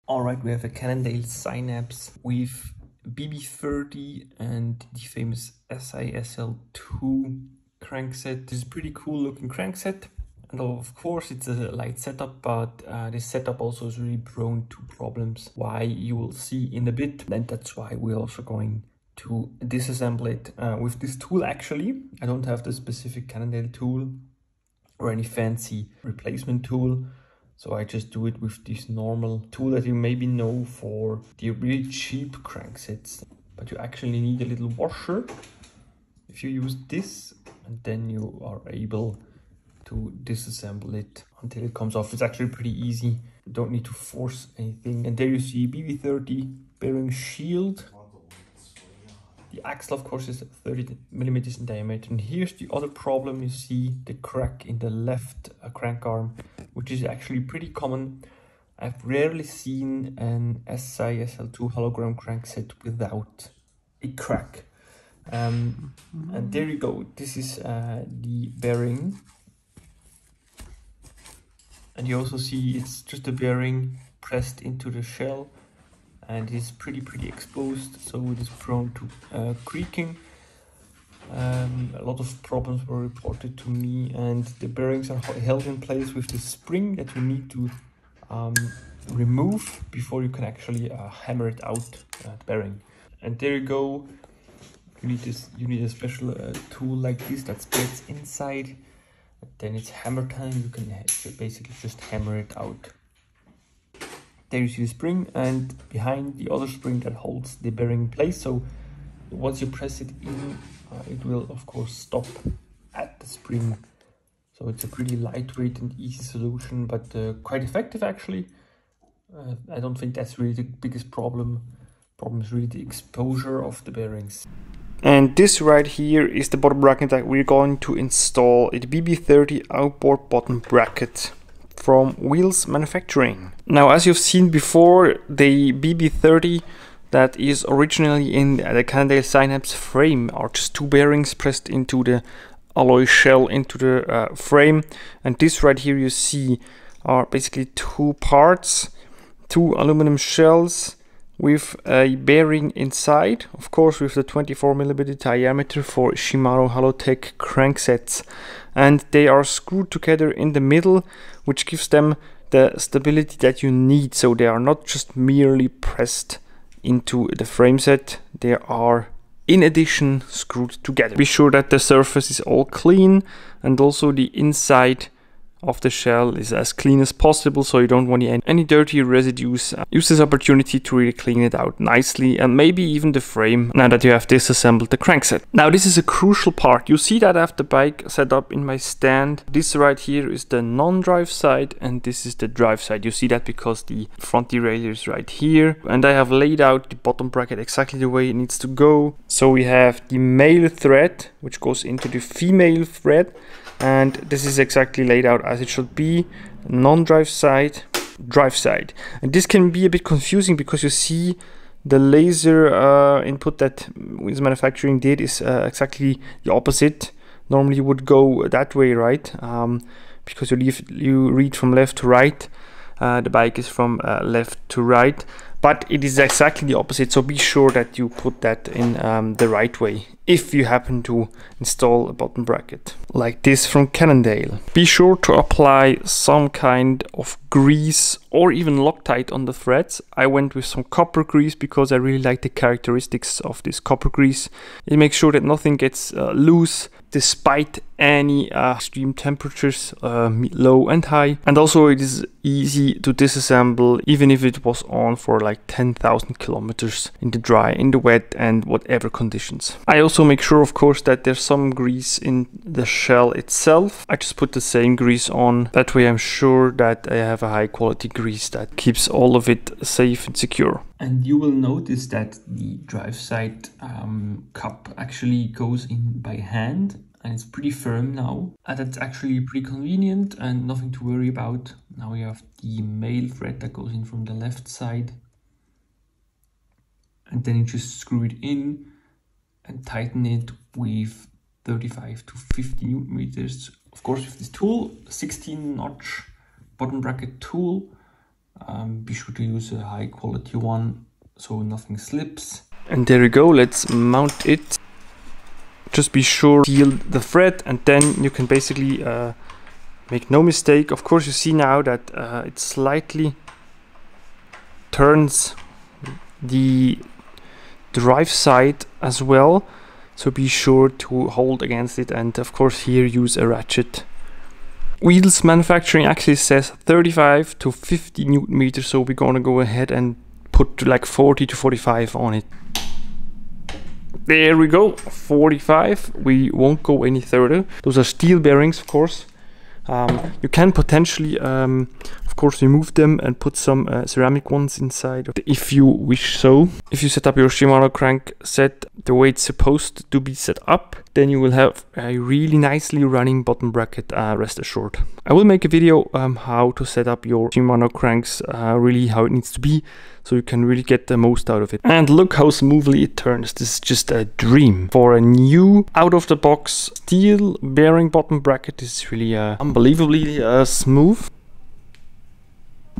Alright, we have a Cannondale Synapse with BB30 and the famous SISL2 crankset. This is a pretty cool looking crankset. And of course it's a light setup, but this setup also is really prone to problems, why you will see in a bit. And that's why we're also going to disassemble it with this tool. Actually, I don't have the specific Cannondale tool or any fancy replacement tool. So I just do it with this normal tool that you maybe know for the really cheap cranksets. But you actually need a little washer if you use this, and then you are able to disassemble it until it comes off. It's actually pretty easy. You don't need to force anything. And there you see BB30 bearing shield. The axle, of course, is 30 millimeters in diameter. And here's the other problem. You see the crack in the left crank arm, which is actually pretty common. I've rarely seen an SISL2 hologram crankset without a crack. And there you go. This is the bearing. And you also see it's just a bearing pressed into the shell. And it is pretty exposed, so it is prone to creaking. A lot of problems were reported to me, and the bearings are held in place with the spring that you need to remove before you can actually hammer it out, the bearing. And there you go. You need a special tool like this that splits inside. Then it's hammer time. You can basically just hammer it out. There you see the spring, and behind the other spring that holds the bearing in place. So once you press it in, it will of course stop at the spring. So it's a pretty lightweight and easy solution, but quite effective actually. I don't think that's really the biggest problem. Problem is really the exposure of the bearings. And this right here is the bottom bracket that we're going to install. It's BB30 outboard bottom bracket from Wheels Manufacturing. Now, as you've seen before, the BB30 that is originally in the Cannondale Synapse frame are just two bearings pressed into the alloy shell into the frame. And this right here you see are basically two parts, two aluminum shells with a bearing inside, of course with the 24 millimeter diameter for Shimano Halotech cranksets. And they are screwed together in the middle, which gives them the stability that you need. So they are not just merely pressed into the frame set, they are in addition screwed together. Be sure that the surface is all clean, and also the inside of the shell is as clean as possible, so you don't want any dirty residues. Use this opportunity to really clean it out nicely, and maybe even the frame, now that you have disassembled the crankset. Now this is a crucial part. You see that I have the bike set up in my stand. This right here is the non-drive side, and this is the drive side. You see that because the front derailleur is right here, and I have laid out the bottom bracket exactly the way it needs to go. So we have the male thread which goes into the female thread, and this is exactly laid out as it should be. Non-drive side, drive side. And this can be a bit confusing because you see the laser input that Wheels Manufacturing did is exactly the opposite. Normally you would go that way, right? Because you read from left to right. The bike is from left to right, but it is exactly the opposite. So be sure that you put that in the right way if you happen to install a bottom bracket like this from Cannondale. Be sure to apply some kind of grease or even Loctite on the threads. I went with some copper grease because I really like the characteristics of this copper grease. It makes sure that nothing gets loose despite any extreme temperatures, low and high. And also it is easy to disassemble even if it was on for like 10,000 kilometers in the dry, in the wet, and whatever conditions. I also make sure, of course, that there's some grease in the shell itself. I just put the same grease on. That way I'm sure that I have a high quality grease that keeps all of it safe and secure. And you will notice that the drive side cup actually goes in by hand, and it's pretty firm now. And that's actually pretty convenient and nothing to worry about. Now we have the male thread that goes in from the left side. And then you just screw it in and tighten it with 35 to 50 Newton meters. Of course, with this tool, 16 notch bottom bracket tool, Be sure to use a high quality one so nothing slips. And there you go, let's mount it. Just be sure to seal the thread, and then you can basically make no mistake. Of course, you see now that it slightly turns the drive side as well, so be sure to hold against it, and of course here use a ratchet. Wheels manufacturing actually says 35 to 50 Newton meters, so we're gonna go ahead and put like 40 to 45 on it. There we go, 45. We won't go any further. Those are steel bearings, of course. You can potentially, of course, remove them and put some ceramic ones inside if you wish so. If you set up your Shimano crank set the way it's supposed to be set up, then you will have a really nicely running bottom bracket, rest assured. I will make a video how to set up your Shimano cranks, really how it needs to be, so you can really get the most out of it. And look how smoothly it turns. This is just a dream. For a new out-of-the-box steel bearing bottom bracket, this is really unbelievably smooth.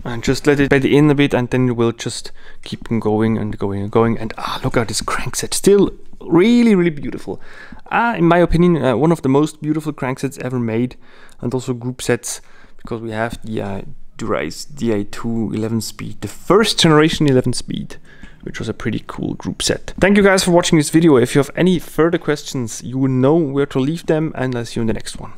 And just let it bed in a bit, and then you will just keep on going and going and going. And look at this crank set, still really, really beautiful. In my opinion, one of the most beautiful crank sets ever made, and also group sets, because we have the Dura-Ace DA2 11 speed, the first generation 11 speed, which was a pretty cool group set. Thank you guys for watching this video. If you have any further questions, you will know where to leave them, and I'll see you in the next one.